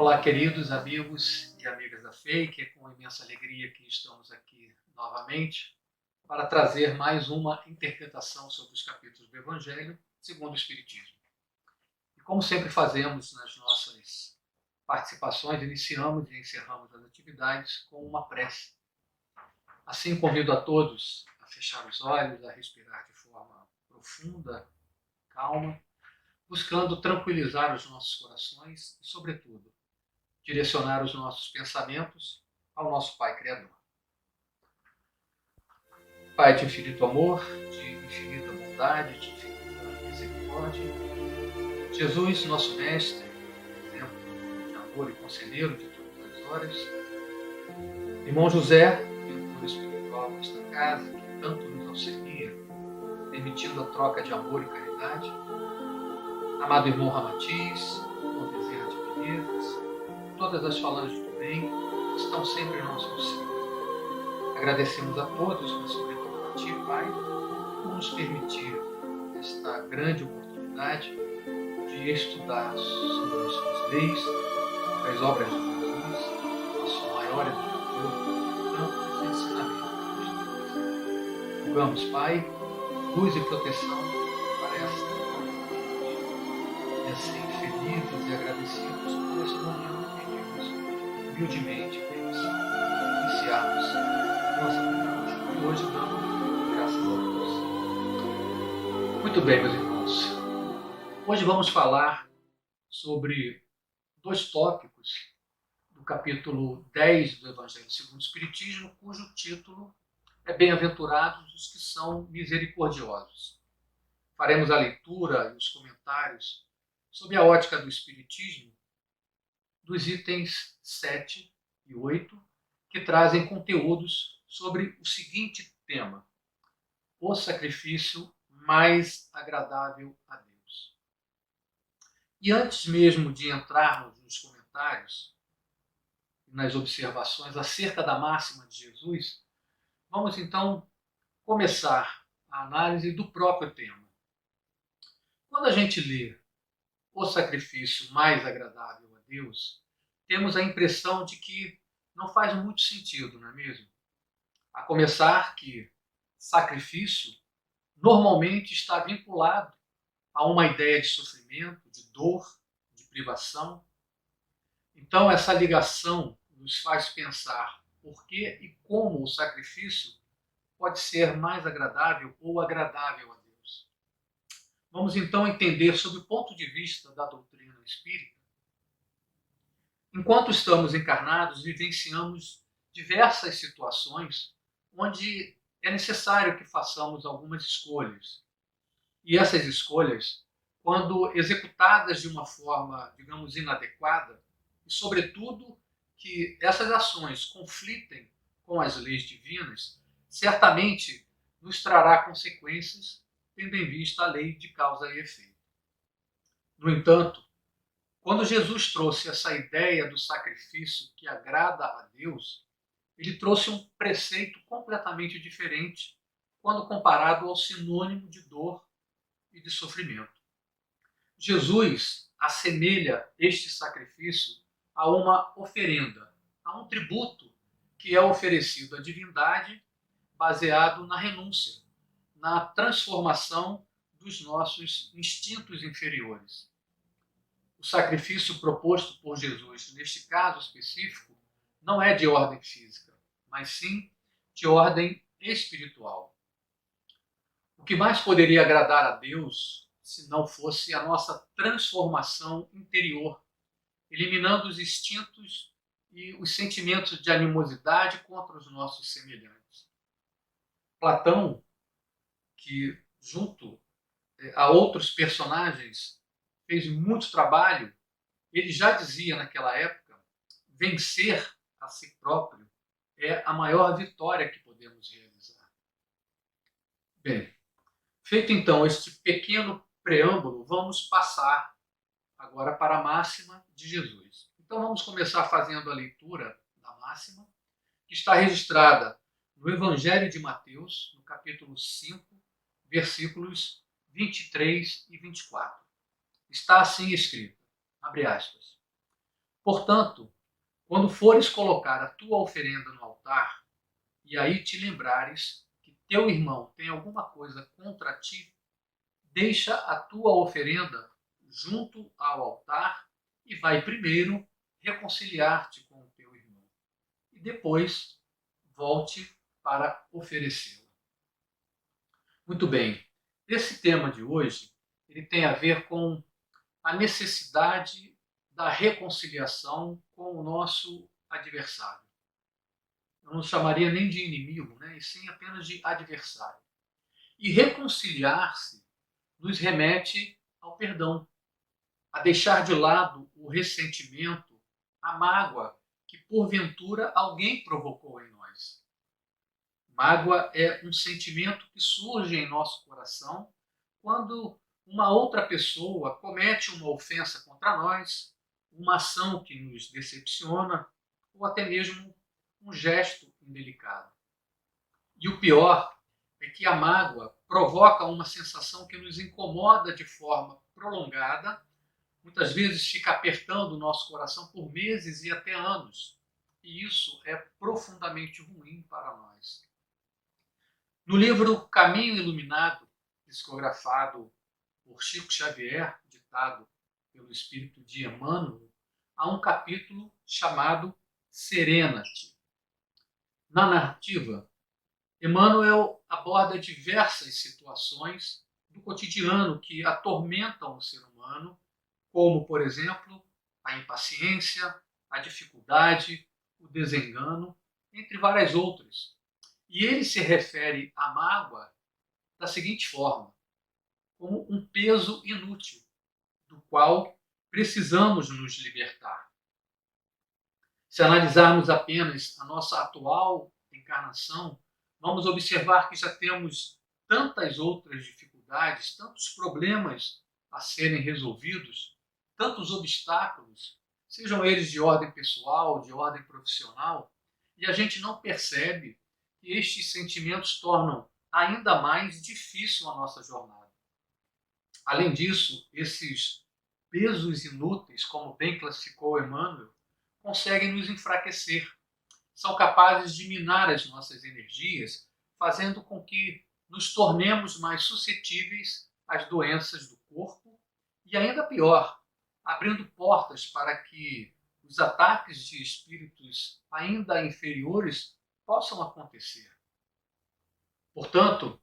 Olá, queridos amigos e amigas da fé, que é com imensa alegria que estamos aqui novamente para trazer mais uma interpretação sobre os capítulos do Evangelho segundo o Espiritismo. E como sempre fazemos nas nossas participações, iniciamos e encerramos as atividades com uma prece. Assim, convido a todos a fechar os olhos, a respirar de forma profunda, calma, buscando tranquilizar os nossos corações e, sobretudo, direcionar os nossos pensamentos ao nosso Pai Criador. Pai de infinito amor, de infinita bondade, de infinita misericórdia, Jesus, nosso Mestre, exemplo de amor e conselheiro de todas as horas, irmão José, mentor espiritual desta casa, que tanto nos auxilia, permitindo a troca de amor e caridade, amado irmão Ramatiz, irmão Bezerra de Menezes, todas as falanges do bem estão sempre em nosso auxílio. Agradecemos a todos, mas sobretudo a Ti, Pai, por nos permitir esta grande oportunidade de estudar sobre as Suas leis, sobre as obras de Jesus, nosso maior educador, tantos ensinamentos. Rogamos, Pai, luz e proteção para esta jornada. E assim, felizes e agradecidos por esse momento que nos humildemente permissão iniciarmos nossa conversa. E hoje damos graças a Deus. Muito bem, meus irmãos. Hoje vamos falar sobre dois tópicos do capítulo 10 do Evangelho segundo o Espiritismo, cujo título é Bem-aventurados os que são misericordiosos. Faremos a leitura e os comentários sob a ótica do Espiritismo dos itens 7 e 8, que trazem conteúdos sobre o seguinte tema: o sacrifício mais agradável a Deus. E antes mesmo de entrarmos nos comentários e nas observações acerca da máxima de Jesus, vamos então começar a análise do próprio tema. Quando a gente lê o sacrifício mais agradável a Deus, temos a impressão de que não faz muito sentido, não é mesmo? A começar que sacrifício normalmente está vinculado a uma ideia de sofrimento, de dor, de privação. Então, essa ligação nos faz pensar por que e como o sacrifício pode ser mais agradável ou agradável a Deus. Vamos então entender sob o ponto de vista da doutrina espírita. Enquanto estamos encarnados, vivenciamos diversas situações onde é necessário que façamos algumas escolhas. E essas escolhas, quando executadas de uma forma, digamos, inadequada, e sobretudo que essas ações conflitem com as leis divinas, certamente nos trará consequências, tendo em vista a lei de causa e efeito. No entanto, quando Jesus trouxe essa ideia do sacrifício que agrada a Deus, ele trouxe um preceito completamente diferente quando comparado ao sinônimo de dor e de sofrimento. Jesus assemelha este sacrifício a uma oferenda, a um tributo que é oferecido à divindade baseado na renúncia, na transformação dos nossos instintos inferiores. O sacrifício proposto por Jesus, neste caso específico, não é de ordem física, mas sim de ordem espiritual. O que mais poderia agradar a Deus se não fosse a nossa transformação interior, eliminando os instintos e os sentimentos de animosidade contra os nossos semelhantes? Platão, que junto a outros personagens fez muito trabalho, ele já dizia naquela época: vencer a si próprio é a maior vitória que podemos realizar. Bem, feito então este pequeno preâmbulo, vamos passar agora para a máxima de Jesus. Então vamos começar fazendo a leitura da máxima, que está registrada no Evangelho de Mateus, no capítulo 5, versículos 23 e 24. Está assim escrito, abre aspas: Portanto, quando fores colocar a tua oferenda no altar, e aí te lembrares que teu irmão tem alguma coisa contra ti, deixa a tua oferenda junto ao altar e vai primeiro reconciliar-te com o teu irmão. E depois volte para oferecê-la. Muito bem. Esse tema de hoje, ele tem a ver com a necessidade da reconciliação com o nosso adversário. Eu não chamaria nem de inimigo, né? E sim apenas de adversário. E reconciliar-se nos remete ao perdão, a deixar de lado o ressentimento, a mágoa que porventura alguém provocou em nós. Mágoa é um sentimento que surge em nosso coração quando uma outra pessoa comete uma ofensa contra nós, uma ação que nos decepciona ou até mesmo um gesto indelicado. E o pior é que a mágoa provoca uma sensação que nos incomoda de forma prolongada, muitas vezes fica apertando o nosso coração por meses e até anos. E isso é profundamente ruim para nós. No livro Caminho Iluminado, psicografado por Chico Xavier, ditado pelo espírito de Emmanuel, há um capítulo chamado Serena-te. Na narrativa, Emmanuel aborda diversas situações do cotidiano que atormentam o ser humano, como, por exemplo, a impaciência, a dificuldade, o desengano, entre várias outras. E ele se refere à mágoa da seguinte forma: como um peso inútil, do qual precisamos nos libertar. Se analisarmos apenas a nossa atual encarnação, vamos observar que já temos tantas outras dificuldades, tantos problemas a serem resolvidos, tantos obstáculos, sejam eles de ordem pessoal, de ordem profissional, e a gente não percebe que estes sentimentos tornam ainda mais difícil a nossa jornada. Além disso, esses pesos inúteis, como bem classificou Emmanuel, conseguem nos enfraquecer. São capazes de minar as nossas energias, fazendo com que nos tornemos mais suscetíveis às doenças do corpo e, ainda pior, abrindo portas para que os ataques de espíritos ainda inferiores possam acontecer. Portanto,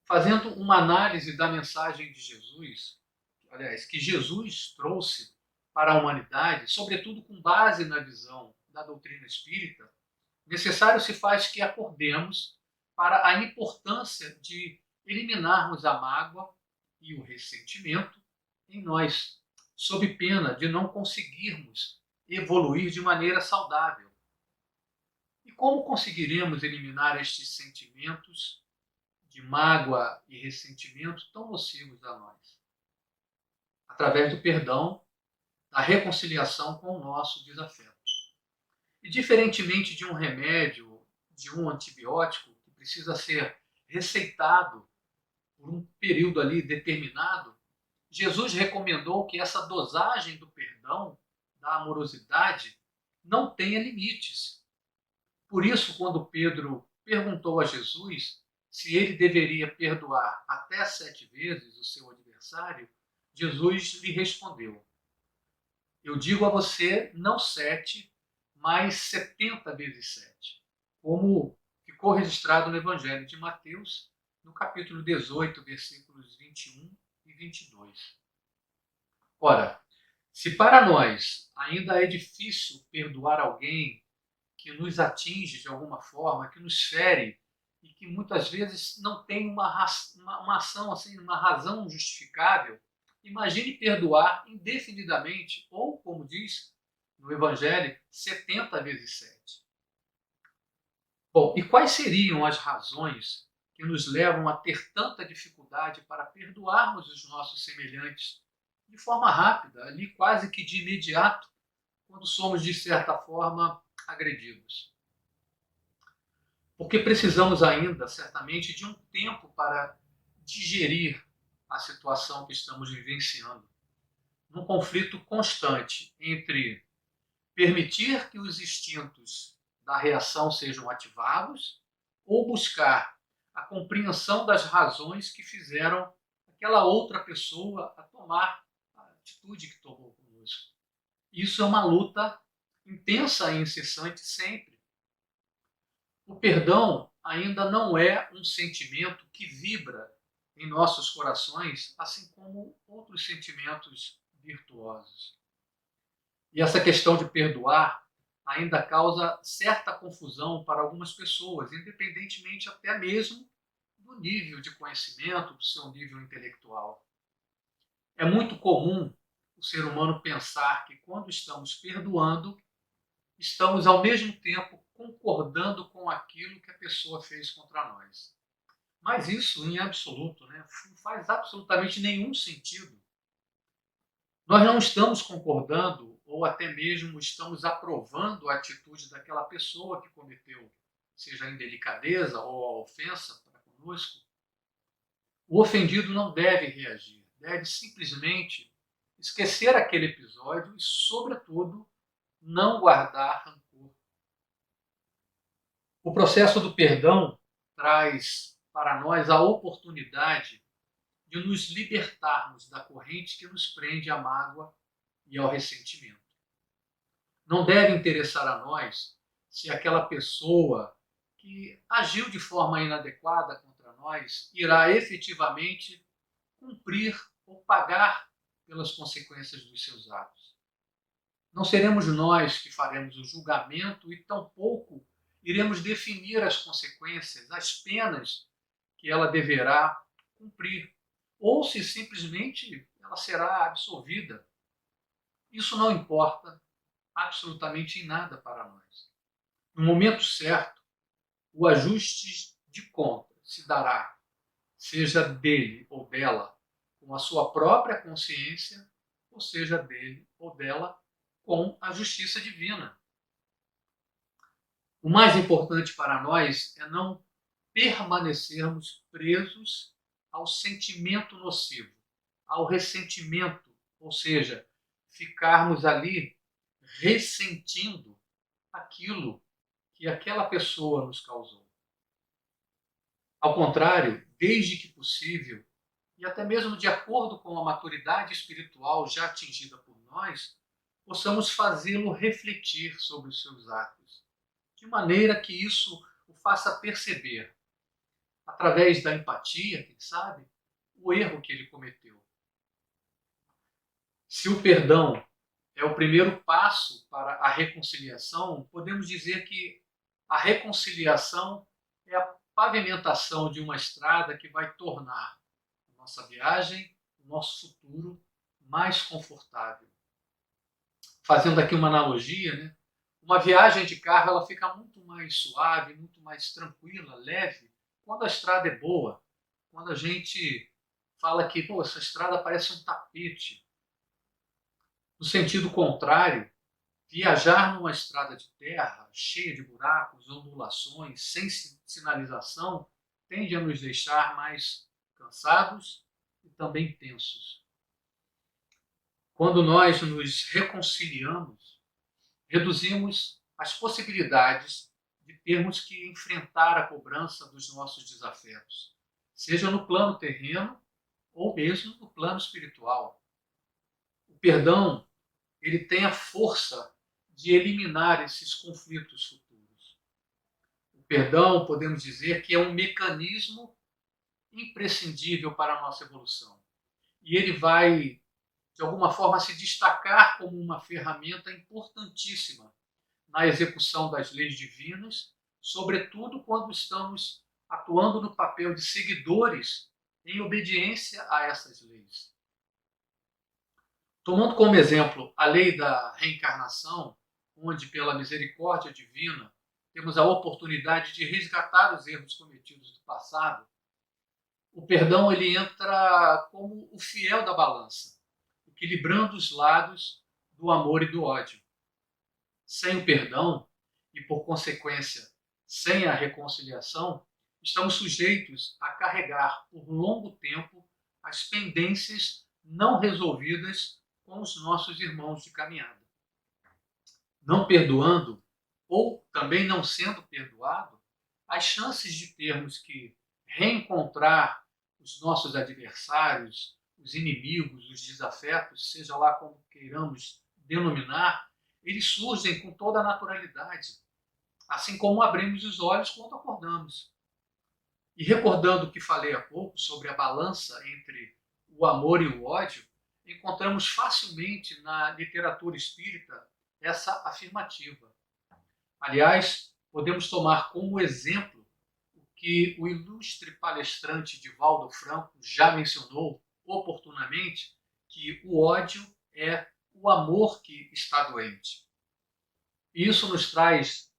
fazendo uma análise da mensagem de Jesus, aliás, que Jesus trouxe para a humanidade, sobretudo com base na visão da doutrina espírita, necessário se faz que acordemos para a importância de eliminarmos a mágoa e o ressentimento em nós, sob pena de não conseguirmos evoluir de maneira saudável. E como conseguiremos eliminar estes sentimentos de mágoa e ressentimento tão nocivos a nós? Através do perdão, da reconciliação com o nosso desafeto. E diferentemente de um remédio, de um antibiótico, que precisa ser receitado por um período ali determinado, Jesus recomendou que essa dosagem do perdão, da amorosidade, não tenha limites. Por isso, quando Pedro perguntou a Jesus se ele deveria perdoar até 7 vezes o seu adversário, Jesus lhe respondeu: eu digo a você, não 7, mas 70 vezes 7, como ficou registrado no Evangelho de Mateus, no capítulo 18, versículos 21 e 22. Ora, se para nós ainda é difícil perdoar alguém que nos atinge de alguma forma, que nos fere e que muitas vezes não tem uma ação, assim, uma razão justificável, imagine perdoar indefinidamente, ou, como diz no Evangelho, 70 vezes 7. Bom, e quais seriam as razões que nos levam a ter tanta dificuldade para perdoarmos os nossos semelhantes de forma rápida, ali quase que de imediato, quando somos, de certa forma, agredidos? Porque precisamos ainda, certamente, de um tempo para digerir a situação que estamos vivenciando, num conflito constante entre permitir que os instintos da reação sejam ativados ou buscar a compreensão das razões que fizeram aquela outra pessoa a tomar a atitude que tomou conosco. Isso é uma luta intensa e incessante sempre. O perdão ainda não é um sentimento que vibra em nossos corações, assim como outros sentimentos virtuosos. E essa questão de perdoar ainda causa certa confusão para algumas pessoas, independentemente até mesmo do nível de conhecimento, do seu nível intelectual. É muito comum o ser humano pensar que quando estamos perdoando, estamos ao mesmo tempo concordando com aquilo que a pessoa fez contra nós. Mas isso, em absoluto, né, não faz absolutamente nenhum sentido. Nós não estamos concordando ou até mesmo estamos aprovando a atitude daquela pessoa que cometeu, seja a indelicadeza ou a ofensa para conosco. O ofendido não deve reagir, deve simplesmente esquecer aquele episódio e, sobretudo, não guardar rancor. O processo do perdão traz para nós a oportunidade de nos libertarmos da corrente que nos prende à mágoa e ao ressentimento. Não deve interessar a nós se aquela pessoa que agiu de forma inadequada contra nós irá efetivamente cumprir ou pagar pelas consequências dos seus atos. Não seremos nós que faremos o julgamento e tampouco iremos definir as consequências, as penas que ela deverá cumprir, ou se simplesmente ela será absolvida. Isso não importa absolutamente em nada para nós. No momento certo, o ajuste de conta se dará, seja dele ou dela, com a sua própria consciência, ou seja dele ou dela com a justiça divina. O mais importante para nós é não permanecermos presos ao sentimento nocivo, ao ressentimento, ou seja, ficarmos ali ressentindo aquilo que aquela pessoa nos causou. Ao contrário, desde que possível, e até mesmo de acordo com a maturidade espiritual já atingida por nós, possamos fazê-lo refletir sobre os seus atos, de maneira que isso o faça perceber, através da empatia, quem sabe, o erro que ele cometeu. Se o perdão é o primeiro passo para a reconciliação, podemos dizer que a reconciliação é a pavimentação de uma estrada que vai tornar a nossa viagem, o nosso futuro mais confortável. Fazendo aqui uma analogia, né? Uma viagem de carro ela fica muito mais suave, muito mais tranquila, leve, quando a estrada é boa, quando a gente fala que pô, essa estrada parece um tapete. No sentido contrário, viajar numa estrada de terra, cheia de buracos, ondulações, sem sinalização, tende a nos deixar mais cansados e também tensos. Quando nós nos reconciliamos, reduzimos as possibilidades de termos que enfrentar a cobrança dos nossos desafetos, seja no plano terreno ou mesmo no plano espiritual. O perdão, ele tem a força de eliminar esses conflitos futuros. O perdão, podemos dizer que é um mecanismo imprescindível para a nossa evolução. E ele vai, de alguma forma, se destacar como uma ferramenta importantíssima na execução das leis divinas, sobretudo quando estamos atuando no papel de seguidores em obediência a essas leis. Tomando como exemplo a lei da reencarnação, onde, pela misericórdia divina, temos a oportunidade de resgatar os erros cometidos do passado, o perdão ele entra como o fiel da balança, equilibrando os lados do amor e do ódio. Sem o perdão, e por consequência, sem a reconciliação, estamos sujeitos a carregar por longo tempo as pendências não resolvidas com os nossos irmãos de caminhada. não perdoando ou também não sendo perdoado, as chances de termos que reencontrar os nossos adversários, os inimigos, os desafetos, seja lá como queiramos denominar, eles surgem com toda a naturalidade, assim como abrimos os olhos quando acordamos. E recordando o que falei há pouco sobre a balança entre o amor e o ódio, encontramos facilmente na literatura espírita essa afirmativa. Aliás, podemos tomar como exemplo o que o ilustre palestrante Divaldo Franco já mencionou oportunamente, que o ódio é o amor que está doente. E isso nos traz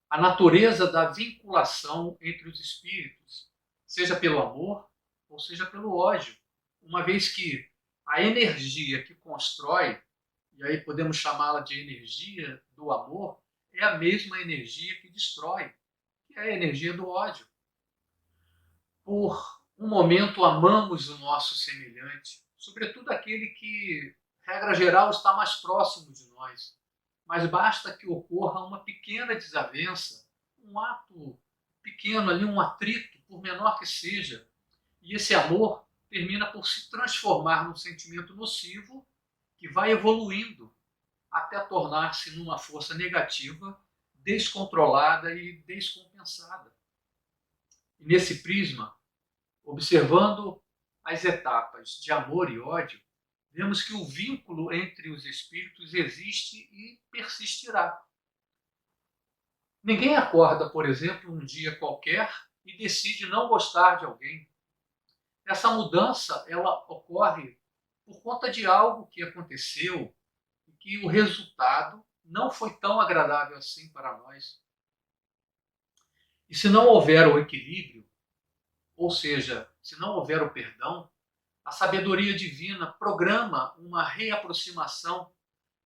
a natureza da vinculação entre os espíritos, seja pelo amor ou seja pelo ódio, uma vez que a energia que constrói, e aí podemos chamá-la de energia do amor, é a mesma energia que destrói, que é a energia do ódio. Por um momento amamos o nosso semelhante, sobretudo aquele que, regra geral, está mais próximo de nós. Mas basta que ocorra uma pequena desavença, um ato pequeno ali, um atrito, por menor que seja, e esse amor termina por se transformar num sentimento nocivo que vai evoluindo até tornar-se numa força negativa, descontrolada e descompensada. E nesse prisma, observando as etapas de amor e ódio, vemos que o vínculo entre os espíritos existe e persistirá. Ninguém acorda, por exemplo, um dia qualquer e decide não gostar de alguém. Essa mudança, ela ocorre por conta de algo que aconteceu e que o resultado não foi tão agradável assim para nós. E se não houver o equilíbrio, ou seja, se não houver o perdão, a sabedoria divina programa uma reaproximação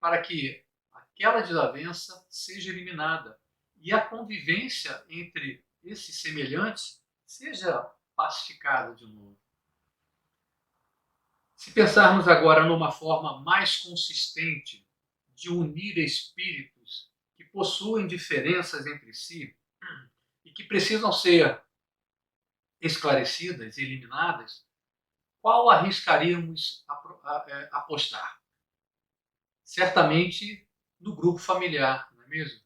para que aquela desavença seja eliminada e a convivência entre esses semelhantes seja pacificada de novo. Se pensarmos agora numa forma mais consistente de unir espíritos que possuem diferenças entre si e que precisam ser esclarecidas, eliminadas, qual arriscaríamos apostar? Certamente no grupo familiar, não é mesmo?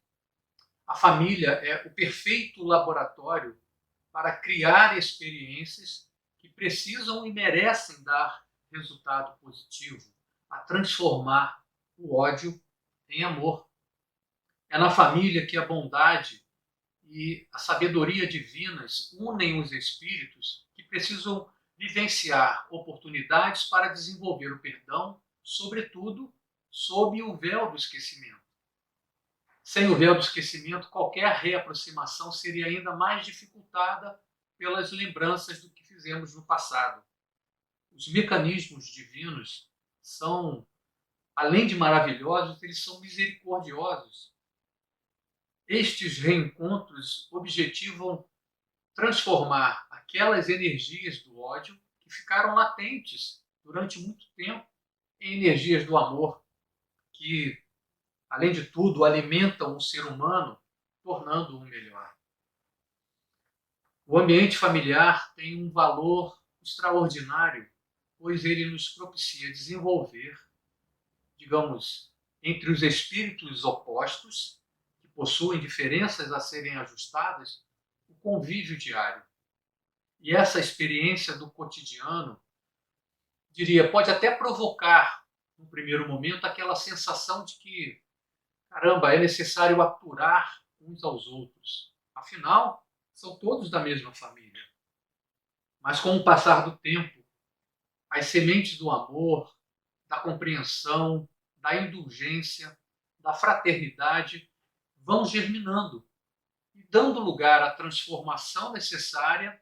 A família é o perfeito laboratório para criar experiências que precisam e merecem dar resultado positivo, a transformar o ódio em amor. É na família que a bondade e a sabedoria divinas unem os espíritos que precisam vivenciar oportunidades para desenvolver o perdão, sobretudo sob o véu do esquecimento. Sem o véu do esquecimento, qualquer reaproximação seria ainda mais dificultada pelas lembranças do que fizemos no passado. Os mecanismos divinos são, além de maravilhosos, eles são misericordiosos. Estes reencontros objetivam transformar aquelas energias do ódio que ficaram latentes durante muito tempo em energias do amor, que, além de tudo, alimentam o ser humano, tornando-o melhor. O ambiente familiar tem um valor extraordinário, pois ele nos propicia desenvolver, digamos, entre os espíritos opostos, que possuem diferenças a serem ajustadas, o convívio diário. E essa experiência do cotidiano, diria, pode até provocar, no primeiro momento, aquela sensação de que, caramba, é necessário aturar uns aos outros. Afinal, são todos da mesma família. Mas com o passar do tempo, as sementes do amor, da compreensão, da indulgência, da fraternidade vão germinando e dando lugar à transformação necessária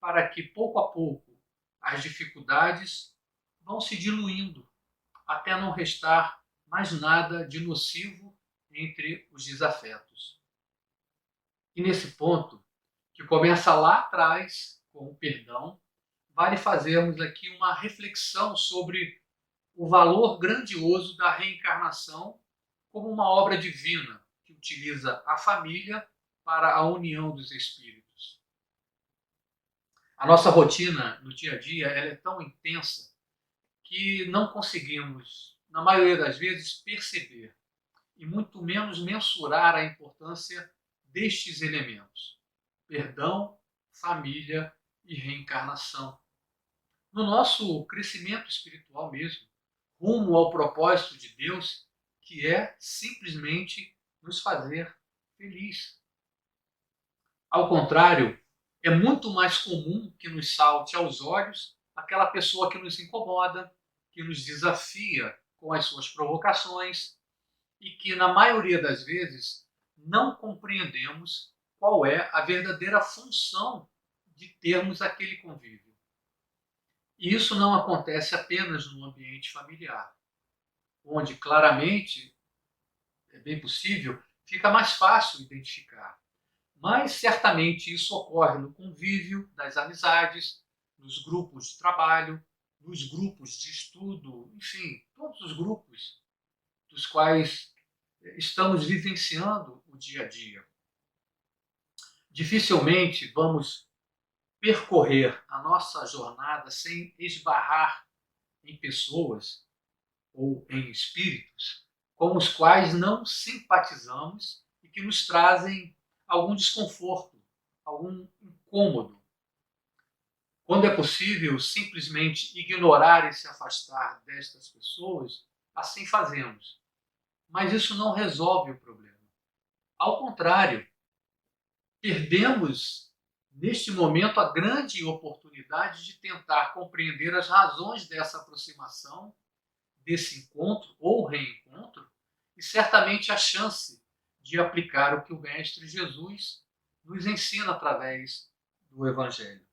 para que, pouco a pouco, as dificuldades vão se diluindo até não restar mais nada de nocivo entre os desafetos. E nesse ponto, que começa lá atrás, com o perdão, vale fazermos aqui uma reflexão sobre o valor grandioso da reencarnação como uma obra divina que utiliza a família para a união dos espíritos. A nossa rotina no dia a dia ela é tão intensa que não conseguimos, na maioria das vezes, perceber e muito menos mensurar a importância destes elementos: perdão, família e reencarnação. No nosso crescimento espiritual mesmo, rumo ao propósito de Deus, que é simplesmente nos fazer feliz. Ao contrário, é muito mais comum que nos salte aos olhos aquela pessoa que nos incomoda, que nos desafia com as suas provocações e que, na maioria das vezes, não compreendemos qual é a verdadeira função de termos aquele convívio. E isso não acontece apenas no ambiente familiar, onde claramente, é bem possível, fica mais fácil identificar. Mas certamente isso ocorre no convívio das amizades, nos grupos de trabalho, nos grupos de estudo, enfim, todos os grupos dos quais estamos vivenciando o dia a dia. Dificilmente vamos percorrer a nossa jornada sem esbarrar em pessoas ou em espíritos com os quais não simpatizamos e que nos trazem algum desconforto, algum incômodo. Quando é possível simplesmente ignorar e se afastar destas pessoas, assim fazemos. Mas isso não resolve o problema. Ao contrário, perdemos neste momento a grande oportunidade de tentar compreender as razões dessa aproximação, desse encontro ou reencontro, e certamente a chance de aplicar o que o Mestre Jesus nos ensina através do Evangelho.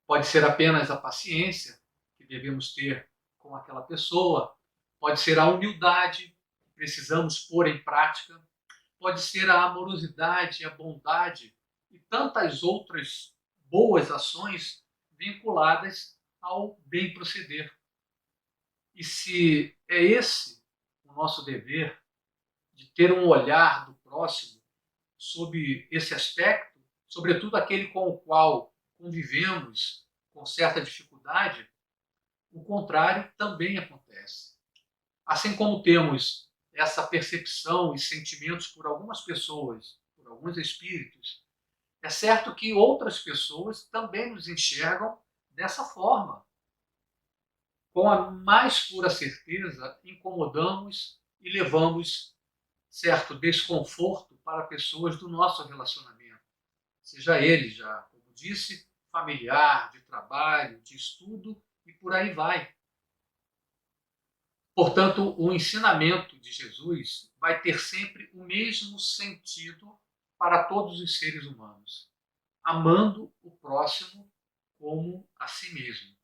Pode ser apenas a paciência que devemos ter com aquela pessoa, pode ser a humildade que precisamos pôr em prática, pode ser a amorosidade, a bondade e tantas outras boas ações vinculadas ao bem proceder. E se é esse o nosso dever, de ter um olhar do próximo sob esse aspecto, sobretudo aquele com o qual convivemos com certa dificuldade, o contrário também acontece. Assim como temos essa percepção e sentimentos por algumas pessoas, por alguns espíritos, é certo que outras pessoas também nos enxergam dessa forma. Com a mais pura certeza, incomodamos e levamos certo desconforto para pessoas do nosso relacionamento. Seja ele já, como disse, familiar, de trabalho, de estudo e por aí vai. Portanto, o ensinamento de Jesus vai ter sempre o mesmo sentido para todos os seres humanos, amando o próximo como a si mesmo.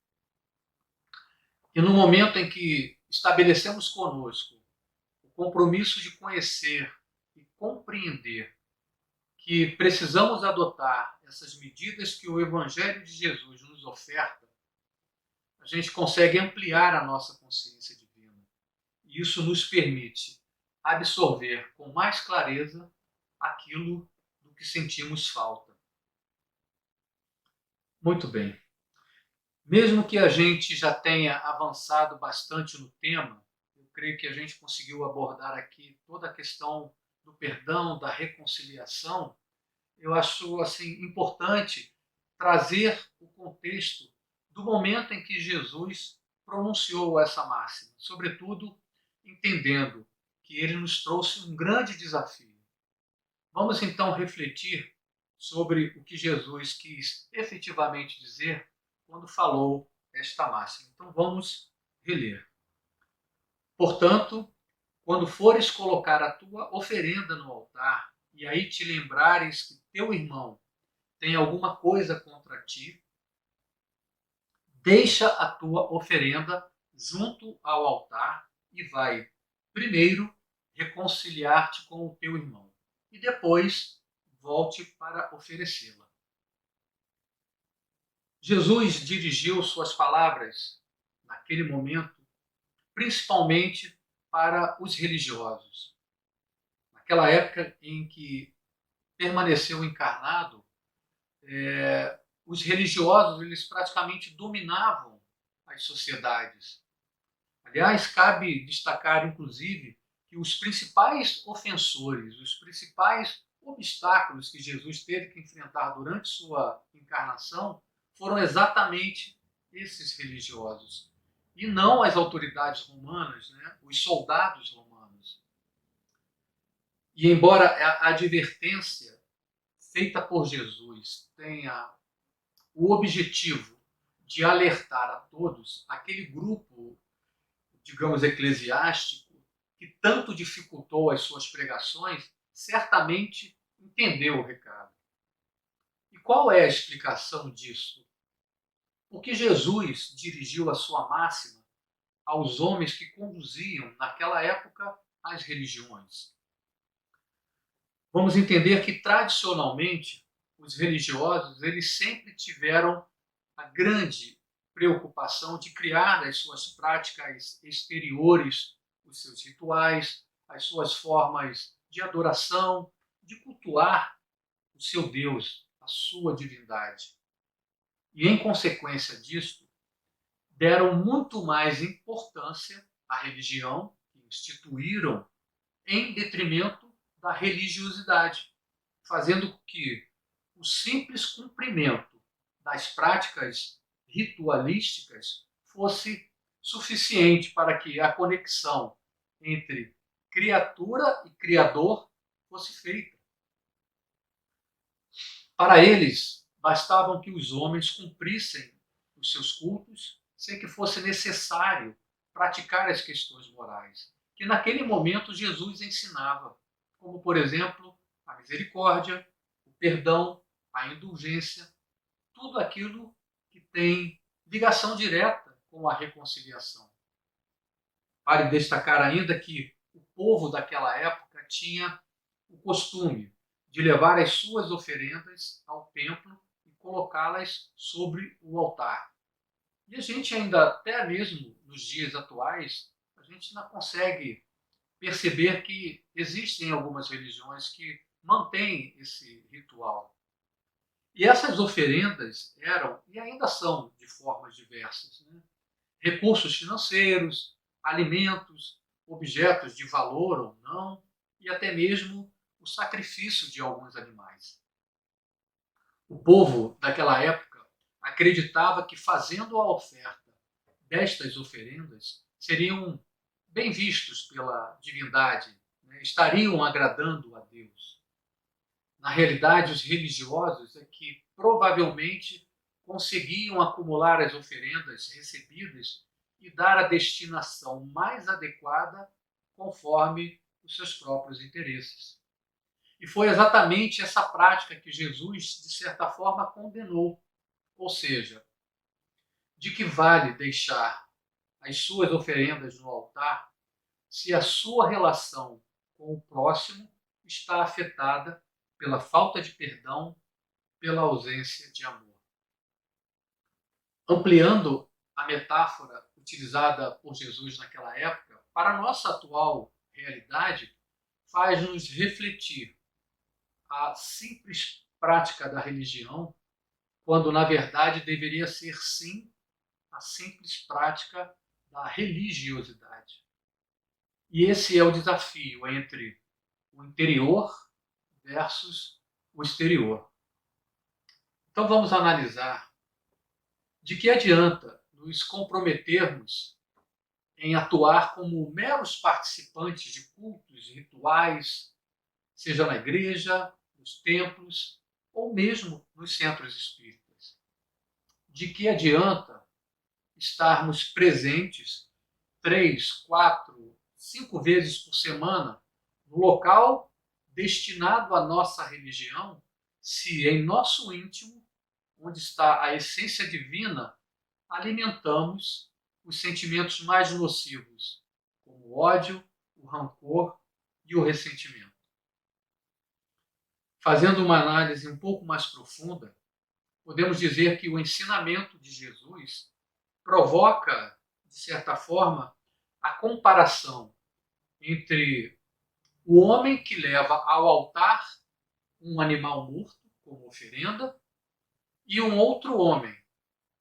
E no momento em que estabelecemos conosco o compromisso de conhecer e compreender que precisamos adotar essas medidas que o Evangelho de Jesus nos oferta, a gente consegue ampliar a nossa consciência divina. E isso nos permite absorver com mais clareza aquilo do que sentimos falta. Muito bem. Mesmo que a gente já tenha avançado bastante no tema, eu creio que a gente conseguiu abordar aqui toda a questão do perdão, da reconciliação. Eu acho assim importante trazer o contexto do momento em que Jesus pronunciou essa máxima, sobretudo entendendo que ele nos trouxe um grande desafio. Vamos então refletir sobre o que Jesus quis efetivamente dizer quando falou esta máxima. Então vamos reler. Portanto, quando fores colocar a tua oferenda no altar, e aí te lembrares que teu irmão tem alguma coisa contra ti, deixa a tua oferenda junto ao altar e vai, primeiro, reconciliar-te com o teu irmão, e depois volte para oferecê-la. Jesus dirigiu suas palavras, naquele momento, principalmente para os religiosos. Naquela época em que permaneceu encarnado, os religiosos eles praticamente dominavam as sociedades. Aliás, cabe destacar, inclusive, que os principais ofensores, os principais obstáculos que Jesus teve que enfrentar durante sua encarnação foram exatamente esses religiosos, e não as autoridades romanas, né? Os soldados romanos. E embora a advertência feita por Jesus tenha o objetivo de alertar a todos, aquele grupo, digamos, eclesiástico, que tanto dificultou as suas pregações, certamente entendeu o recado. E qual é a explicação disso? Porque Jesus dirigiu a sua máxima aos homens que conduziam, naquela época, as religiões. Vamos entender que, tradicionalmente, os religiosos eles sempre tiveram a grande preocupação de criar as suas práticas exteriores, os seus rituais, as suas formas de adoração, de cultuar o seu Deus, a sua divindade. E, em consequência disto, deram muito mais importância à religião que instituíram em detrimento da religiosidade, fazendo com que o simples cumprimento das práticas ritualísticas fosse suficiente para que a conexão entre criatura e criador fosse feita. Para eles, bastavam que os homens cumprissem os seus cultos sem que fosse necessário praticar as questões morais, que naquele momento Jesus ensinava, como, por exemplo, a misericórdia, o perdão, a indulgência, tudo aquilo que tem ligação direta com a reconciliação. Vale destacar ainda que o povo daquela época tinha o costume de levar as suas oferendas ao templo e colocá-las sobre o altar. E a gente ainda, até mesmo nos dias atuais, a gente ainda consegue perceber que existem algumas religiões que mantêm esse ritual. E essas oferendas eram, e ainda são, de formas diversas, né? Recursos financeiros, alimentos, objetos de valor ou não, e até mesmo o sacrifício de alguns animais. O povo daquela época acreditava que, fazendo a oferta destas oferendas, seriam bem vistos pela divindade, né? Estariam agradando a Deus. Na realidade, os religiosos é que provavelmente conseguiam acumular as oferendas recebidas e dar a destinação mais adequada conforme os seus próprios interesses. E foi exatamente essa prática que Jesus, de certa forma, condenou. Ou seja, de que vale deixar as suas oferendas no altar se a sua relação com o próximo está afetada pela falta de perdão, pela ausência de amor. Ampliando a metáfora utilizada por Jesus naquela época, para a nossa atual realidade, faz-nos refletir a simples prática da religião, quando na verdade deveria ser sim a simples prática da religiosidade. E esse é o desafio entre o interior versus o exterior. Então vamos analisar de que adianta nos comprometermos em atuar como meros participantes de cultos, rituais, seja na igreja, nos templos ou mesmo nos centros espíritas. De que adianta estarmos presentes 3, 4, 5 vezes por semana no local destinado à nossa religião, se em nosso íntimo, onde está a essência divina, alimentamos os sentimentos mais nocivos, como o ódio, o rancor e o ressentimento. Fazendo uma análise um pouco mais profunda, podemos dizer que o ensinamento de Jesus provoca, de certa forma, a comparação entre o homem que leva ao altar um animal morto como oferenda e um outro homem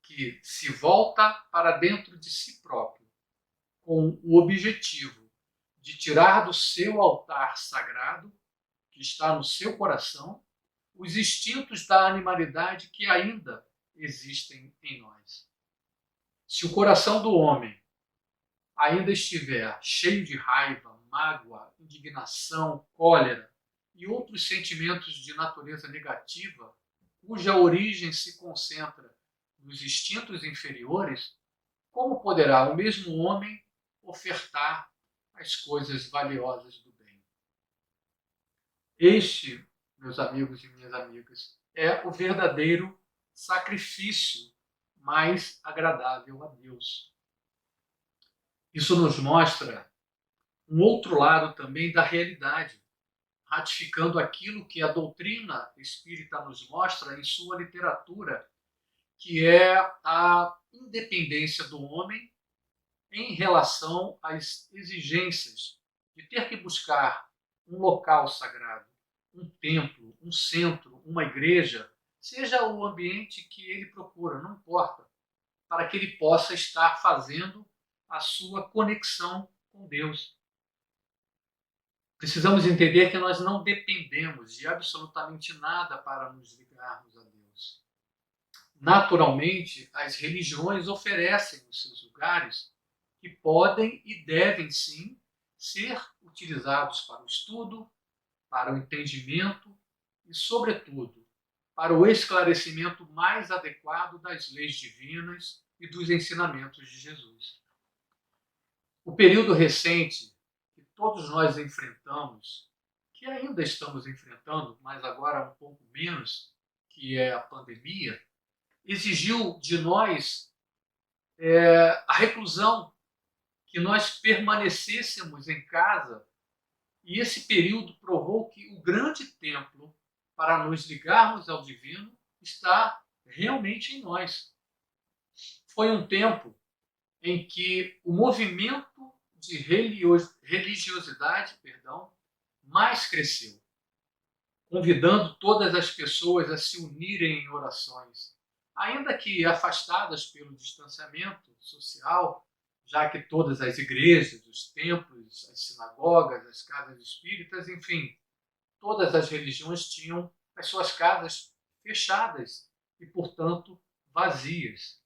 que se volta para dentro de si próprio com o objetivo de tirar do seu altar sagrado, que está no seu coração, os instintos da animalidade que ainda existem em nós. Se o coração do homem ainda estiver cheio de raiva, mágoa, indignação, cólera e outros sentimentos de natureza negativa, cuja origem se concentra nos instintos inferiores, como poderá o mesmo homem ofertar as coisas valiosas do bem? Este, meus amigos e minhas amigas, é o verdadeiro sacrifício mais agradável a Deus. Isso nos mostra um outro lado também da realidade, ratificando aquilo que a doutrina espírita nos mostra em sua literatura, que é a independência do homem em relação às exigências de ter que buscar um local sagrado, um templo, um centro, uma igreja, seja o ambiente que ele procura, não importa, para que ele possa estar fazendo a sua conexão com Deus. Precisamos entender que nós não dependemos de absolutamente nada para nos ligarmos a Deus. Naturalmente, as religiões oferecem os seus lugares que podem e devem sim ser utilizados para o estudo, para o entendimento e, sobretudo, para o esclarecimento mais adequado das leis divinas e dos ensinamentos de Jesus. O período recente que todos nós enfrentamos, que ainda estamos enfrentando, mas agora um pouco menos, que é a pandemia, exigiu de nós a reclusão, que nós permanecêssemos em casa, e esse período provou que o grande templo para nos ligarmos ao divino está realmente em nós. Foi um tempo em que o movimento de religiosidade, mais cresceu, convidando todas as pessoas a se unirem em orações, ainda que afastadas pelo distanciamento social, já que todas as igrejas, os templos, as sinagogas, as casas espíritas, enfim, todas as religiões tinham as suas casas fechadas e, portanto, vazias.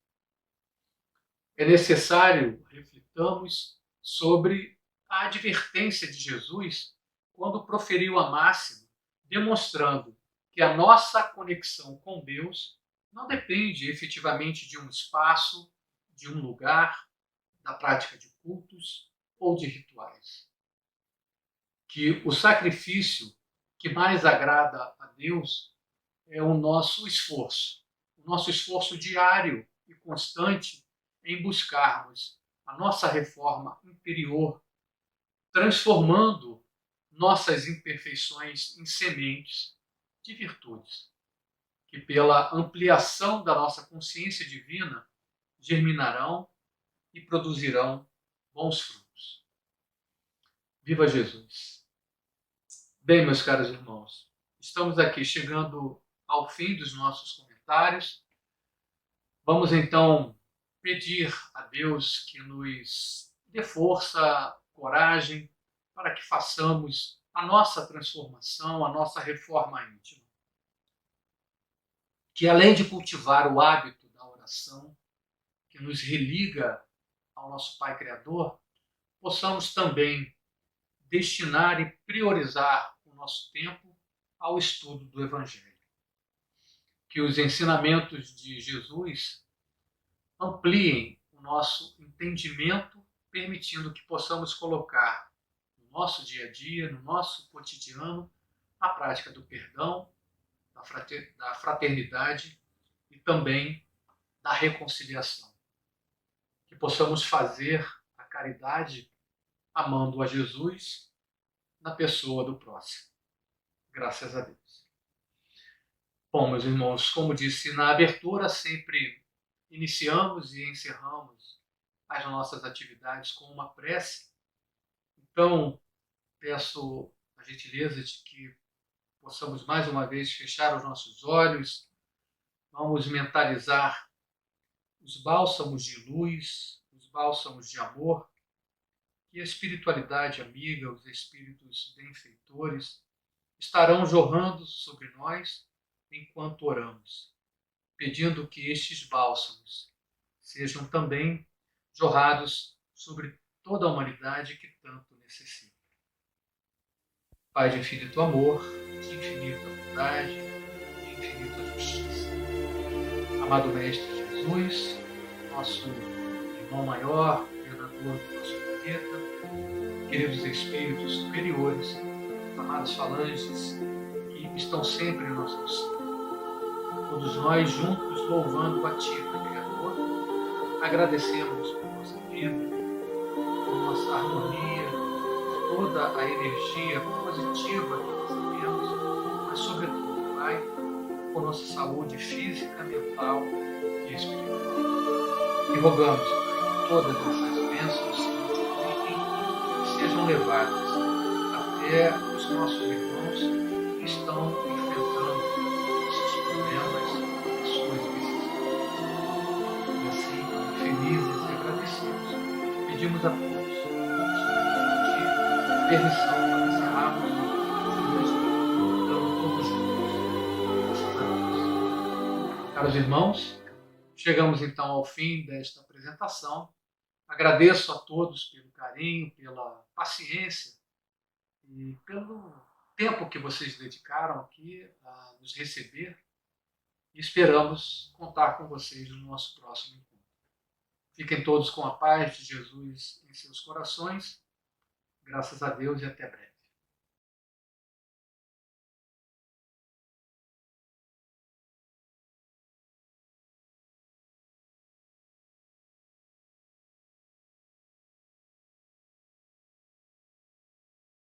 É necessário refletamos sobre a advertência de Jesus quando proferiu a máxima, demonstrando que a nossa conexão com Deus não depende efetivamente de um espaço, de um lugar, da prática de cultos ou de rituais. Que o sacrifício que mais agrada a Deus é o nosso esforço diário e constante em buscarmos a nossa reforma interior, transformando nossas imperfeições em sementes de virtudes, que pela ampliação da nossa consciência divina germinarão e produzirão bons frutos. Viva Jesus! Bem, meus caros irmãos, estamos aqui chegando ao fim dos nossos comentários. Vamos então pedir a Deus que nos dê força, coragem, para que façamos a nossa transformação, a nossa reforma íntima. Que além de cultivar o hábito da oração, que nos religa ao nosso Pai Criador, possamos também destinar e priorizar o nosso tempo ao estudo do Evangelho. Que os ensinamentos de Jesus ampliem o nosso entendimento, permitindo que possamos colocar no nosso dia a dia, no nosso cotidiano, a prática do perdão, da fraternidade e também da reconciliação. Que possamos fazer a caridade amando a Jesus na pessoa do próximo. Graças a Deus. Bom, meus irmãos, como disse na abertura, sempre iniciamos e encerramos as nossas atividades com uma prece. Então, peço a gentileza de que possamos mais uma vez fechar os nossos olhos. Vamos mentalizar os bálsamos de luz, os bálsamos de amor, que a espiritualidade amiga, os espíritos benfeitores, estarão jorrando sobre nós enquanto oramos, pedindo que estes bálsamos sejam também jorrados sobre toda a humanidade que tanto necessita. Pai de infinito amor, de infinita bondade, de infinita justiça. Amado Mestre Jesus, nosso irmão maior, governador do nosso planeta, queridos espíritos superiores, amados falanges, que estão sempre em nosso auxílio. Todos nós juntos louvando a Ti, Criador, agradecemos por nossa vida, por nossa harmonia, por toda a energia positiva que recebemos, mas sobretudo, Pai, por nossa saúde física, mental e espiritual. E rogamos, Pai, que todas essas bênçãos se multipliquem e sejam levadas até os nossos irmãos que estão enfrentando seus problemas, as suas necessidades. E assim, felizes e agradecidos, pedimos a todos, sobretudo, permissão para encerrarmos os hoje, dando todos juntos. Graças a Deus. Caros irmãos, chegamos então ao fim desta apresentação. Agradeço a todos pelo carinho, pela paciência e pelo tempo que vocês dedicaram aqui a nos receber. E esperamos contar com vocês no nosso próximo encontro. Fiquem todos com a paz de Jesus em seus corações. Graças a Deus e até breve.